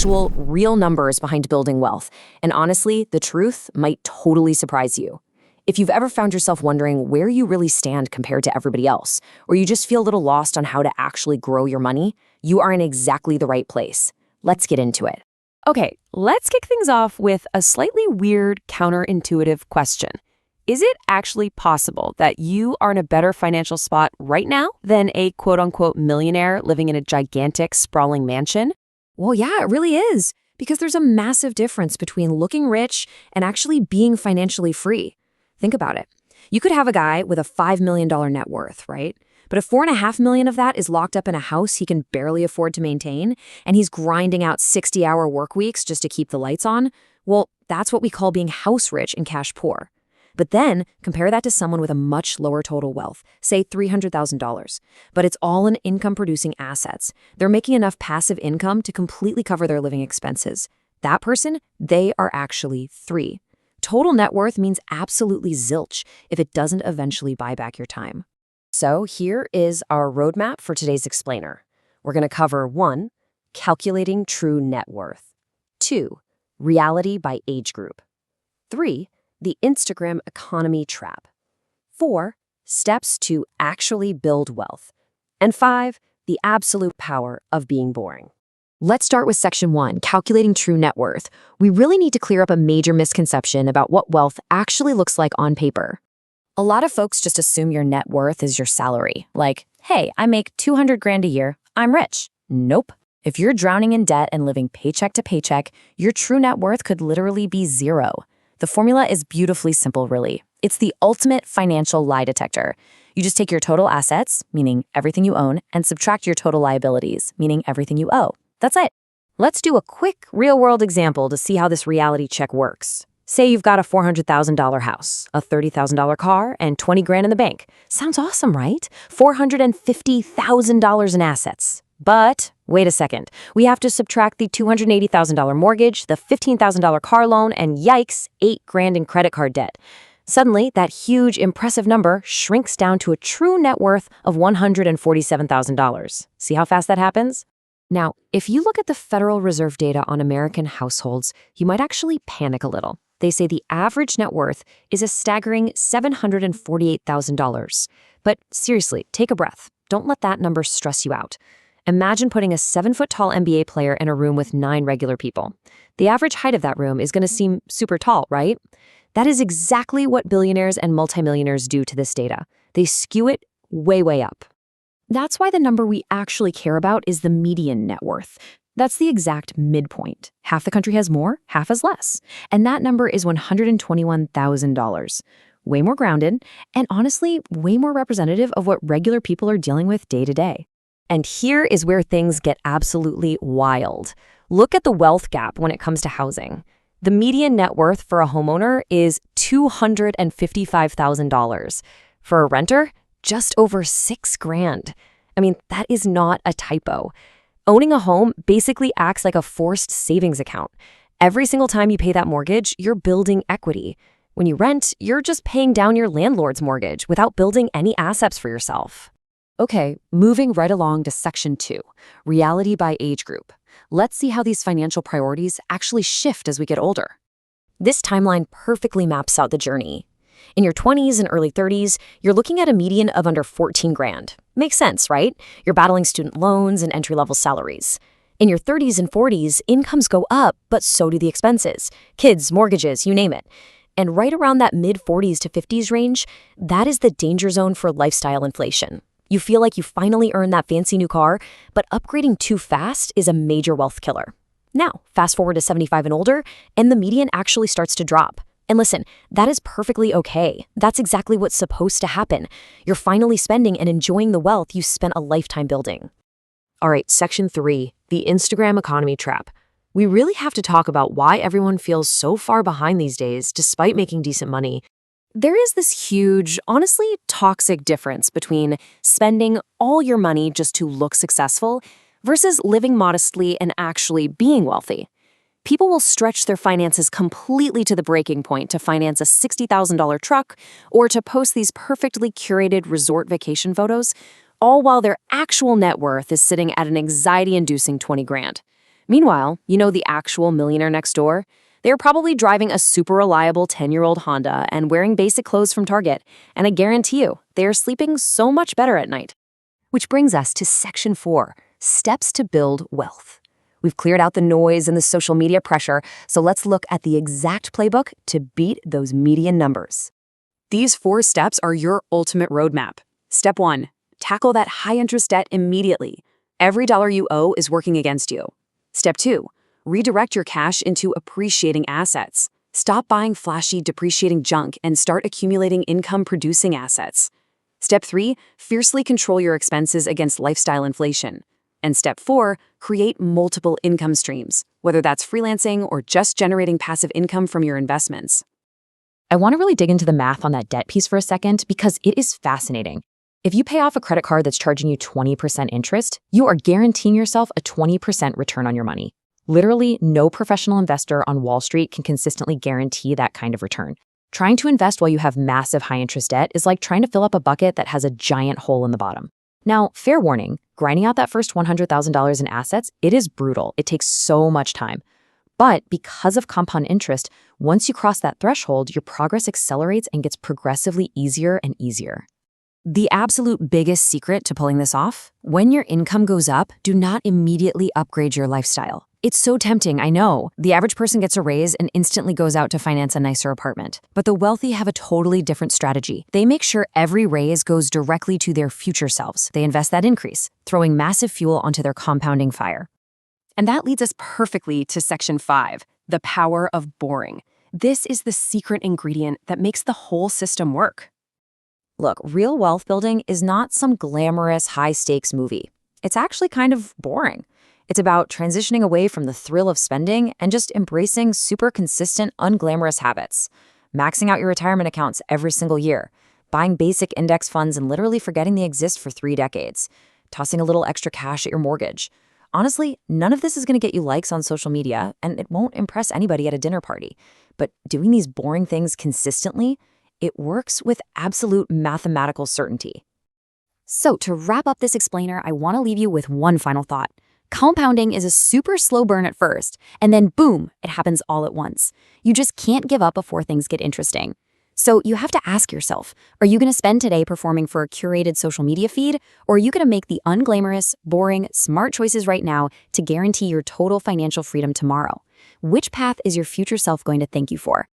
actual, real numbers behind building wealth. And honestly, the truth might totally surprise you. If you've ever found yourself wondering where you really stand compared to everybody else, or you just feel a little lost on how to actually grow your money, you are in exactly the right place. Let's get into it. Okay, let's kick things off with a slightly weird, counterintuitive question. Is it actually possible that you are in a better financial spot right now than a quote-unquote millionaire living in a gigantic, sprawling mansion? Well, yeah, it really is, because there's a massive difference between looking rich and actually being financially free. Think about it. You could have a guy with a $5 million net worth, right? But if $4.5 million of that is locked up in a house he can barely afford to maintain, and he's grinding out 60-hour work weeks just to keep the lights on, well, that's what we call being house rich and cash poor. But then compare that to someone with a much lower total wealth, say $300,000. But it's all in income-producing assets. They're making enough passive income to completely cover their living expenses. That person, they are actually free. Total net worth means absolutely zilch if it doesn't eventually buy back your time. So here is our roadmap for today's explainer. We're going to cover 1, calculating true net worth. 2, reality by age group. 3, the Instagram economy trap. 4, steps to actually build wealth. And 5, the absolute power of being boring. Let's start with section 1, calculating true net worth. We really need to clear up a major misconception about what wealth actually looks like on paper. A lot of folks just assume your net worth is your salary. Like, hey, I make $200,000 a year, I'm rich. Nope. If you're drowning in debt and living paycheck to paycheck, your true net worth could literally be 0. The formula is beautifully simple, really. It's the ultimate financial lie detector. You just take your total assets, meaning everything you own, and subtract your total liabilities, meaning everything you owe. That's it. Let's do a quick real-world example to see how this reality check works. Say you've got a $400,000 house, a $30,000 car, and $20,000 in the bank. Sounds awesome, right? $450,000 in assets. But wait a second. We have to subtract the $280,000 mortgage, the $15,000 car loan, and yikes, $8,000 in credit card debt. Suddenly, that huge, impressive number shrinks down to a true net worth of $147,000. See how fast that happens? Now, if you look at the Federal Reserve data on American households, you might actually panic a little. They say the average net worth is a staggering $748,000. But seriously, take a breath. Don't let that number stress you out. Imagine putting a 7-foot-tall NBA player in a room with 9 regular people. The average height of that room is going to seem super tall, right? That is exactly what billionaires and multimillionaires do to this data. They skew it way, way up. That's why the number we actually care about is the median net worth. That's the exact midpoint. Half the country has more, half has less. And that number is $121,000. Way more grounded, and honestly, way more representative of what regular people are dealing with day to day. And here is where things get absolutely wild. Look at the wealth gap when it comes to housing. The median net worth for a homeowner is $255,000. For a renter, just over $6,000. I mean, that is not a typo. Owning a home basically acts like a forced savings account. Every single time you pay that mortgage, you're building equity. When you rent, you're just paying down your landlord's mortgage without building any assets for yourself. Okay, moving right along to section 2, reality by age group. Let's see how these financial priorities actually shift as we get older. This timeline perfectly maps out the journey. In your 20s and early 30s, you're looking at a median of under $14,000. Makes sense, right? You're battling student loans and entry-level salaries. In your 30s and 40s, incomes go up, but so do the expenses. Kids, mortgages, you name it. And right around that mid-40s to 50s range, that is the danger zone for lifestyle inflation. You feel like you finally earned that fancy new car, but upgrading too fast is a major wealth killer. Now, fast forward to 75 and older, and the median actually starts to drop. And listen, that is perfectly okay. That's exactly what's supposed to happen. You're finally spending and enjoying the wealth you spent a lifetime building. All right, section 3, the Instagram economy trap. We really have to talk about why everyone feels so far behind these days despite making decent money. There is this huge, honestly toxic difference between spending all your money just to look successful versus living modestly and actually being wealthy. People will stretch their finances completely to the breaking point to finance a $60,000 truck or to post these perfectly curated resort vacation photos, all while their actual net worth is sitting at an anxiety-inducing $20,000. Meanwhile, the actual millionaire next door? They're probably driving a super reliable 10-year-old Honda and wearing basic clothes from Target, and I guarantee you, they are sleeping so much better at night. Which brings us to Section 4, Steps to Build Wealth. We've cleared out the noise and the social media pressure, so let's look at the exact playbook to beat those median numbers. These 4 steps are your ultimate roadmap. Step 1, tackle that high-interest debt immediately. Every dollar you owe is working against you. Step 2, redirect your cash into appreciating assets. Stop buying flashy, depreciating junk and start accumulating income-producing assets. Step 3, fiercely control your expenses against lifestyle inflation. And Step 4, create multiple income streams, whether that's freelancing or just generating passive income from your investments. I want to really dig into the math on that debt piece for a second because it is fascinating. If you pay off a credit card that's charging you 20% interest, you are guaranteeing yourself a 20% return on your money. Literally, no professional investor on Wall Street can consistently guarantee that kind of return. Trying to invest while you have massive high-interest debt is like trying to fill up a bucket that has a giant hole in the bottom. Now, fair warning, grinding out that first $100,000 in assets, it is brutal. It takes so much time. But because of compound interest, once you cross that threshold, your progress accelerates and gets progressively easier and easier. The absolute biggest secret to pulling this off? When your income goes up, do not immediately upgrade your lifestyle. It's so tempting, I know. The average person gets a raise and instantly goes out to finance a nicer apartment. But the wealthy have a totally different strategy. They make sure every raise goes directly to their future selves. They invest that increase, throwing massive fuel onto their compounding fire. And that leads us perfectly to Section 5, the power of boring. This is the secret ingredient that makes the whole system work. Look, real wealth building is not some glamorous, high-stakes movie. It's actually kind of boring. It's about transitioning away from the thrill of spending and just embracing super consistent, unglamorous habits. Maxing out your retirement accounts every single year. Buying basic index funds and literally forgetting they exist for 3 decades. Tossing a little extra cash at your mortgage. Honestly, none of this is going to get you likes on social media, and it won't impress anybody at a dinner party. But doing these boring things consistently, it works with absolute mathematical certainty. So to wrap up this explainer, I want to leave you with one final thought. Compounding is a super slow burn at first, and then boom, it happens all at once. You just can't give up before things get interesting. So you have to ask yourself, are you going to spend today performing for a curated social media feed, or are you going to make the unglamorous, boring, smart choices right now to guarantee your total financial freedom tomorrow? Which path is your future self going to thank you for?